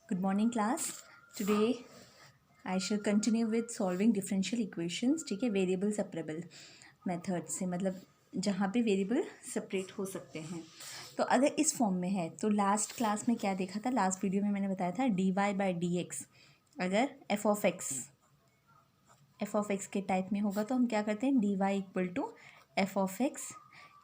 Good morning class. Today I shall continue with solving differential equations. ठीक है, variable separable method से, मतलब जहाँ पे वेरिएबल सेपरेट हो सकते हैं। तो अगर इस फॉर्म में है तो लास्ट क्लास में क्या देखा था, लास्ट वीडियो में मैंने बताया था dy बाई डी एक्स अगर एफ ऑफ एक्स के टाइप में होगा तो हम क्या करते हैं, dy equal to f of x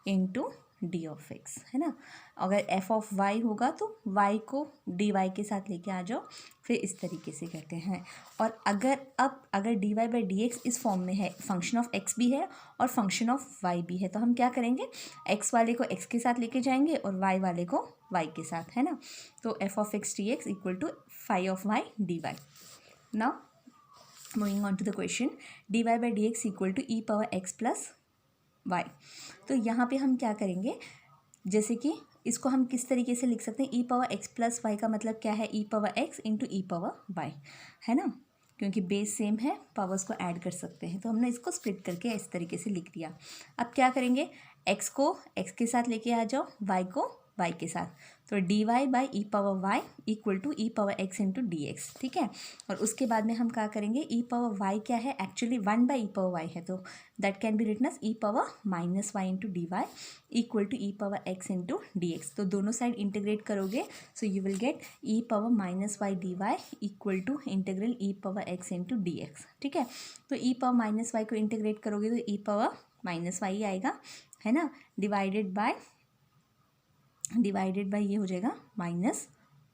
into d of x, है ना। अगर एफ ऑफ वाई होगा तो वाई को डी वाई के साथ लेके आ जाओ, फिर इस तरीके से करते हैं। और अगर d Y by D x इस फॉर्म में है, फंक्शन ऑफ एक्स भी है और फंक्शन ऑफ वाई भी है, तो हम क्या करेंगे, एक्स वाले को एक्स के साथ लेके जाएंगे और वाई वाले को वाई के साथ, है ना। तो f of x D x equal to phi of y D y. Now moving on to the question, d Y by D x equal to E power x plus y. तो यहाँ पे हम क्या करेंगे, जैसे कि इसको हम किस तरीके से लिख सकते हैं, ई पावर एक्स प्लस वाई का मतलब क्या है, ई पावर एक्स इंटू ई पावर वाई, है ना। क्योंकि बेस सेम है, पावर्स को ऐड कर सकते हैं, तो हमने इसको स्प्लिट करके इस तरीके से लिख दिया। अब क्या करेंगे, एक्स को एक्स के साथ लेके आ जाओ, वाई को वाई के साथ, तो D Y by e power y equal to E power x into D x, ठीक है। और उसके बाद में हम क्या करेंगे, ई पावर वाई क्या है, actually one by e power Y है, तो that can be written as e power minus y into D Y equal to E power x into D x. तो दोनों साइड इंटीग्रेट करोगे, so you will get e power minus y D Y equal to integral e power x into D x, ठीक है। तो ई power minus y को integrate करोगे तो ई power minus Y आएगा, है ना, डिवाइडेड बाय ये हो जाएगा minus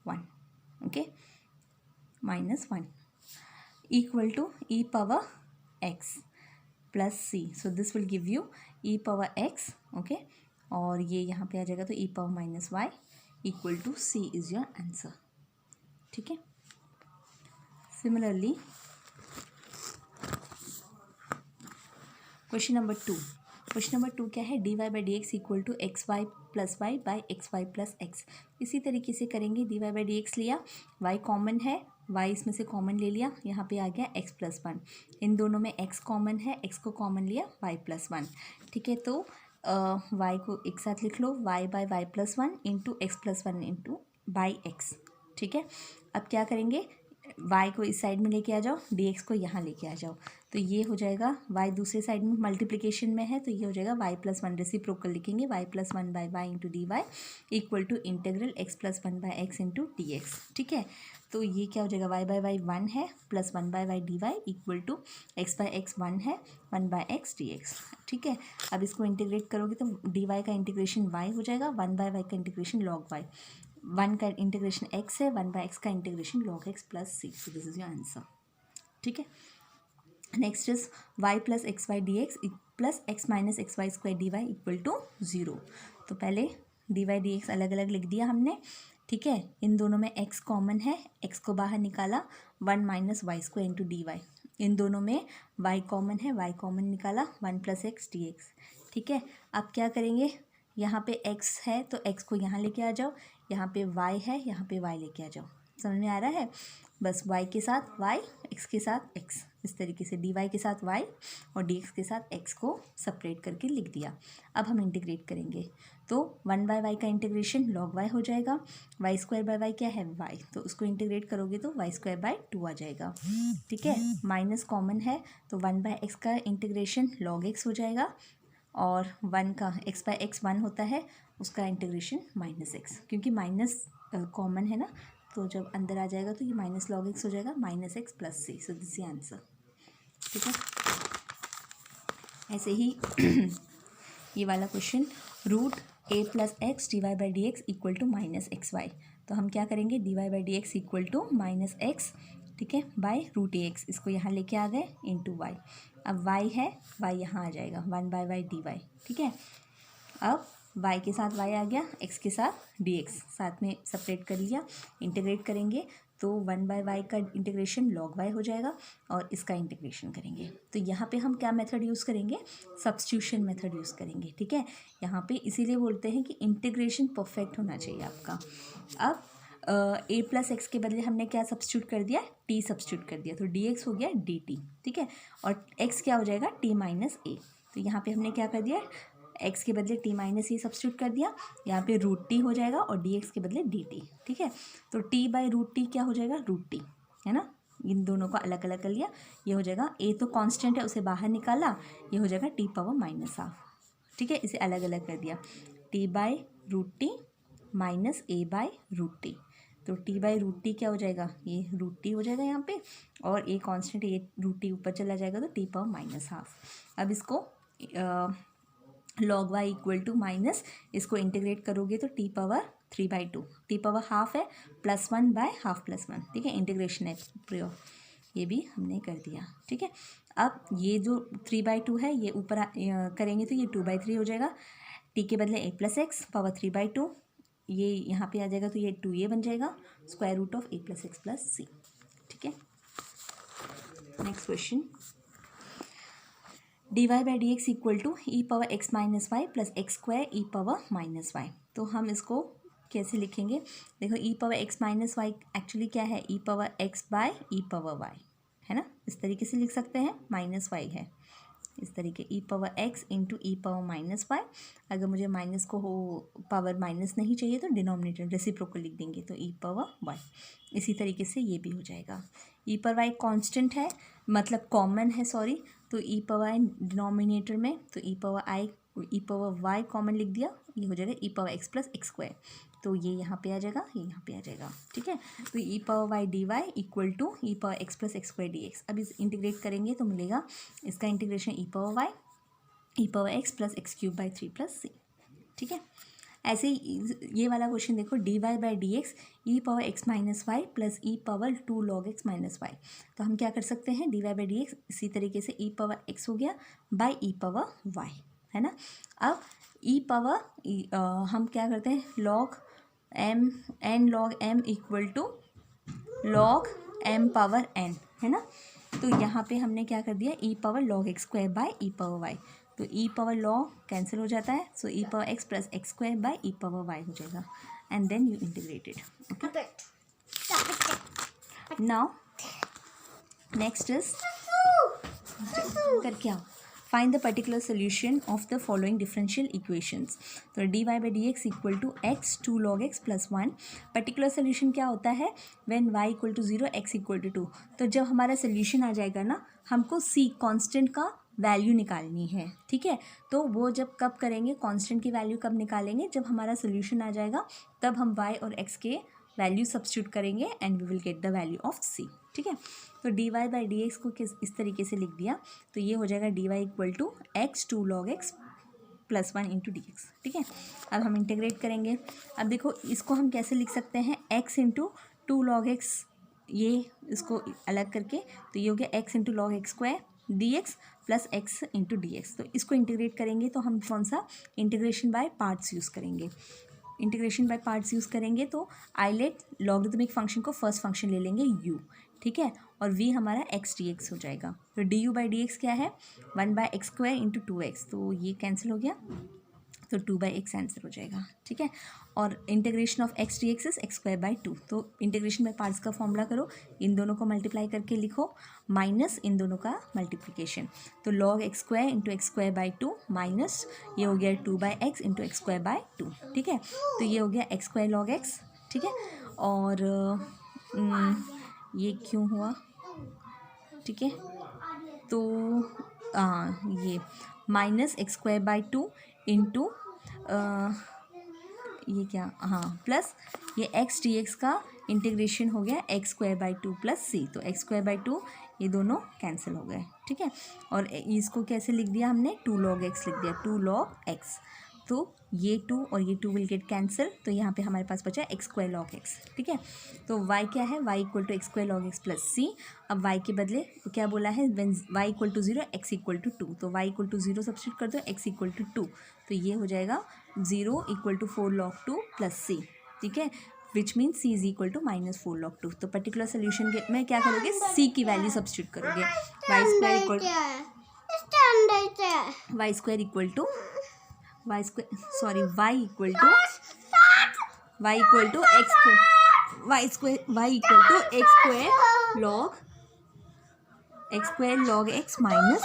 one, okay, minus one equal to E power x plus C, so this will give you E power X, okay, और ये यहाँ पे आ जाएगा तो ई power minus Y equal to C is your answer, ठीक है। सिमिलरली क्वेश्चन नंबर टू क्या है, D Y by D x equal to X Y plus Y by X Y plus X. इसी तरीके से करेंगे, d Y by D x लिया, y common है, वाई इसमें से कॉमन ले लिया, यहाँ पे आ गया एक्स प्लस वन, इन दोनों में एक्स कॉमन है, एक्स को कॉमन लिया, वाई प्लस वन, ठीक है। तो वाई को एक साथ लिख लो, Y by Y plus one into X plus one into by X, ठीक है। अब क्या करेंगे, y को इस साइड में लेके आ जाओ, dx को यहाँ लेके आ जाओ, तो ये हो जाएगा y दूसरे साइड में मल्टीप्लिकेशन में है, तो ये हो जाएगा y प्लस वन, रेसिप्रोकल लिखेंगे, y plus one by Y into D Y equal to integral x plus one by X into D x, ठीक है। तो ये क्या हो जाएगा, y बाई वाई वन है, plus one by Y D Y equal to X by X one है, one by X D x, ठीक है। अब इसको इंटीग्रेट करोगे तो डी वाई का इंटीग्रेशन y हो जाएगा, वन बाई वाई का इंटीग्रेशन लॉग वाई, वन का इंटीग्रेशन x है, वन बाई एक्स का integration log x plus C, so this is your answer, ठीक है। Next is y plus x y d x plus x minus x y square d Y equal to zero. तो पहले D Y d x अलग अलग लिख दिया हमने, ठीक है। इन दोनों में x कॉमन है, x को बाहर निकाला, one minus Y square into D Y, इन दोनों में y कॉमन है, y कॉमन निकाला, one plus x D x, ठीक है। अब क्या करेंगे, यहाँ पे x है तो x को यहाँ लेके आ जाओ, यहाँ पे y है, यहाँ पे y लेके आ जाओ, समझ में आ रहा है। बस y के साथ y, x के साथ x, इस तरीके से dy के साथ y और dx के साथ x को सेपरेट करके लिख दिया। अब हम इंटीग्रेट करेंगे, तो वन बाय वाई का इंटीग्रेशन लॉग y हो जाएगा, वाई स्क्वायर बाय वाई क्या है y, तो उसको इंटीग्रेट करोगे तो वाई स्क्वायर बाय टू आ जाएगा, ठीक है। माइनस कॉमन है तो वन बाय एक्स का इंटीग्रेशन लॉग x हो जाएगा, और वन का एक्स बाय एक्स वन होता है, उसका इंटीग्रेशन माइनस एक्स, क्योंकि माइनस कॉमन है ना, तो जब अंदर आ जाएगा तो ये माइनस लॉग एक्स हो जाएगा, minus x plus C, so this is answer, ठीक है। ऐसे ही ये वाला question, root a plus x d Y by D x equal to minus x y, तो हम क्या करेंगे, d Y by D x equal to minus x, ठीक है, बाय रूट ए एक्स, इसको यहाँ लेके आ गए इंटू वाई। अब y है, y यहाँ आ जाएगा, one by y D y, ठीक है। अब y के साथ y आ गया, x के साथ dx, साथ में सेपरेट कर लिया, इंटीग्रेट करेंगे तो वन बाय वाई का इंटीग्रेशन लॉग y हो जाएगा, और इसका इंटीग्रेशन करेंगे तो यहाँ पे हम क्या मेथड यूज़ करेंगे, सब्स्टिट्यूशन मेथड यूज़ करेंगे, ठीक है। यहाँ पे इसीलिए बोलते हैं कि इंटीग्रेशन परफेक्ट होना चाहिए आपका। अब ए प्लस एक्स के बदले हमने क्या सब्स्टिट्यूट कर दिया, टी सब्स्टिट्यूट कर दिया, तो डी एक्स हो गया डी टी, ठीक है, और एक्स क्या हो जाएगा, टी माइनस ए, तो यहाँ पे हमने क्या कर दिया, एक्स के बदले टी माइनस ये सब्स्टिट्यूट कर दिया, यहाँ पे रूट टी हो जाएगा और डी एक्स के बदले डी टी, ठीक है। तो टी बाई रूट टी क्या हो जाएगा, रूट टी, है ना। इन दोनों को अलग अलग कर लिया, ये हो जाएगा ए तो कांस्टेंट है उसे बाहर निकाला, ये हो जाएगा टी पावर माइनस हाफ, ठीक है। इसे अलग अलग कर दिया, t by root t minus a by root t. तो टी बाई रूट टी क्या हो जाएगा, ये रूट टी हो जाएगा यहाँ पे, और ए कांस्टेंट ये रूट टी ऊपर चला जाएगा तो टी पावर माइनस हाफ। अब इसको log y equal to minus, इसको इंटीग्रेट करोगे तो t power 3/2, t power half है +1 बाय हाफ +1, ठीक है। इंटीग्रेशन है प्रयोग, ये भी हमने कर दिया, ठीक है। अब ये जो 3/2 है ये ऊपर करेंगे तो ये 2/3 हो जाएगा, टी के बदले a + x पावर 3/2, ये यहाँ पे आ जाएगा तो ये 2a बन जाएगा, square root of a + x + c, ठीक है। Next question, dy by D x equal to E power x minus Y plus X square E power minus Y. तो हम इसको कैसे लिखेंगे, देखो E power x minus Y actually क्या है, E power X by E power Y, है ना। इस तरीके से लिख सकते हैं, माइनस वाई है इस तरीके, ई पावर एक्स इंटू ई पावर माइनस वाई। अगर मुझे माइनस को हो पावर माइनस नहीं चाहिए तो डिनोमिनेटर रेसिप्रोकल लिख देंगे, तो ई पावर वाई। इसी तरीके से ये भी हो जाएगा, ई पावर वाई कांस्टेंट है मतलब कॉमन है, सॉरी, तो ई पावर आई डिनोमिनेटर में, तो ई पावर वाई कॉमन लिख दिया, ये हो जाएगा E power x plus X square. तो ये यहाँ पे आ जाएगा, ये यहाँ पे आ जाएगा, ठीक है। तो ई power Y D Y equal to E power x plus X square D X. अब इस इंटीग्रेट करेंगे तो मिलेगा इसका integration E power Y E power x plus X cube by 3 + c, ठीक है। ऐसे ही ये वाला क्वेश्चन देखो, d Y by D x e power x minus Y plus e power 2 log x minus Y. तो हम क्या कर सकते हैं, d Y by D x इसी तरीके से ई पावर एक्स हो गया बाई ई पावर वाई, है ना। अब ई पावर हम क्या करते हैं, log m n log m equal to log m power n, है ना। तो यहाँ पे हमने क्या कर दिया, E power log x square by E power Y. तो ई पावर log कैंसिल हो जाता है, so E power x plus X square by E power Y हो जाएगा, and then you integrated, okay. Now next is कर क्या, find the particular solution of the following differential equations. तो D Y by D x equal to x 2 log x + 1। Particular solution क्या होता है, when y equal to 0 x equal to 2। तो जब हमारा solution आ जाएगा ना, हमको c कांस्टेंट का वैल्यू निकालनी है, ठीक है। तो वो जब कब करेंगे, कांस्टेंट की वैल्यू कब निकालेंगे, जब हमारा सोल्यूशन आ जाएगा तब हम y और x के वैल्यू सब्स्टिट्यूट करेंगे and we will get the value of c, ठीक है। तो डी वाई बाई डी एक्स को इस तरीके से लिख दिया, तो ये हो जाएगा d Y equal to x 2 log x + 1 into D x, ठीक है। अब हम इंटीग्रेट करेंगे, अब देखो इसको हम कैसे लिख सकते हैं, x इंटू 2 log x, ये इसको अलग करके, तो ये हो गया x into log x square D x plus x into D x. तो इसको इंटीग्रेट करेंगे तो हम कौन सा, इंटीग्रेशन बाय पार्ट्स यूज़ करेंगे। इंटीग्रेशन बाय पार्ट्स यूज़ करेंगे तो आइलेट लॉगरिथमिक फंक्शन को फर्स्ट फंक्शन ले लेंगे u, ठीक है, और v हमारा x डी एक्स हो जाएगा। तो D you by D x क्या है, 1/x स्क्वायर इंटू 2x, तो ये कैंसिल हो गया, तो 2/x आंसर हो जाएगा, ठीक है। और integration of x D x is x square by 2। तो इंटीग्रेशन बाय पार्ट्स का फॉर्मूला करो, इन दोनों को मल्टीप्लाई करके लिखो माइनस इन दोनों का मल्टीप्लिकेशन। तो log x square into x square by 2 minus ये हो गया 2/x into x square by 2, ठीक है। तो ये हो गया x स्क्वायर log x, ठीक है। और ये क्यों हुआ, ठीक है, तो ये minus x square by 2 into ये क्या, हाँ, प्लस ये x डी एक्स का इंटीग्रेशन हो गया x स्क्वायर बाई 2 + c। तो x स्क्वायर बाई 2 ये दोनों कैंसिल हो गए, ठीक है। और इसको कैसे लिख दिया हमने, 2 log x लिख दिया, 2 log x। तो ये 2 और ये 2 विल गेट कैंसिल, तो यहाँ पे हमारे पास बचा x स्क्वायर log x, ठीक है। तो y क्या है, y equal to x square log x + c। अब y के बदले क्या बोला है, when y equal to 0 x equal to 2। तो y इक्वल टू 0 सब्स्टिट्यूट कर दो, x इक्वल टू 2, तो ये हो जाएगा 0 इक्वल टू 4 log 2 + c, ठीक है, which mean c is equal to -4 log 2। तो पर्टिकुलर सोल्यूशन में क्या करोगे, c की वैल्यू सब्स्टिट्यूट करोगे, y square equal to y equal to x square log x minus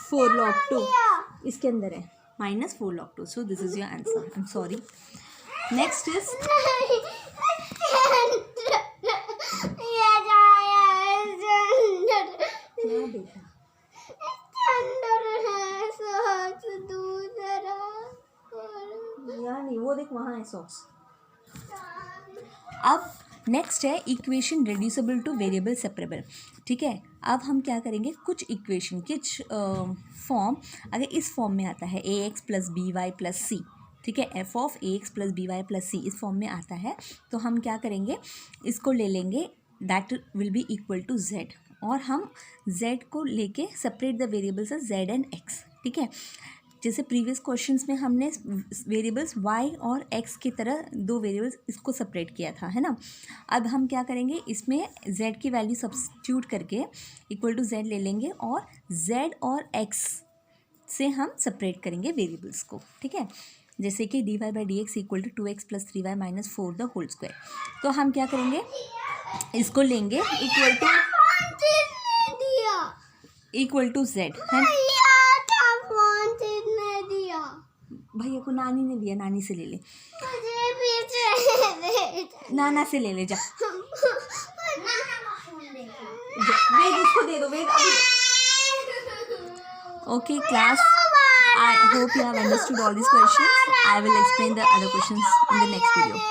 4 log 2 इसके अंदर है, minus 4 log 2. So this is your answer. I'm sorry. Next is क्या बेटा? या नहीं, वो देख वहाँ है सॉक्स. अब नेक्स्ट है equation reducible two variable separable. ठीक है, अब हम क्या करेंगे, कुछ इक्वेशन कुछ फॉर्म अगर इस फॉर्म में आता है A X plus B Y plus C, ठीक है, F of A X plus B Y plus C इस फॉर्म में आता है, तो हम क्या करेंगे, इसको ले लेंगे that will be equal to z, और हम z को लेके separate the variables z and x. ठीक है, जैसे प्रीवियस क्वेश्चंस में हमने वेरिएबल्स y और x की तरह दो वेरिएबल्स इसको सेपरेट किया था, है ना. अब हम क्या करेंगे, इसमें z की वैल्यू सब्स्टिट्यूट करके इक्वल टू z ले लेंगे और z और x से हम सेपरेट करेंगे वेरिएबल्स को. ठीक है, जैसे कि dy by D x equal to 2x plus 3y minus 4 the whole square. तो हम क्या करेंगे, इसको लेंगे इक्वल टू z, है. भैया को नानी ने दिया, नानी से ले ले, नाना से ले ले जा. वेद इसको दे दो, वेद अभी. Okay class, I hope you have understood all these questions. I will explain the other questions in the next video.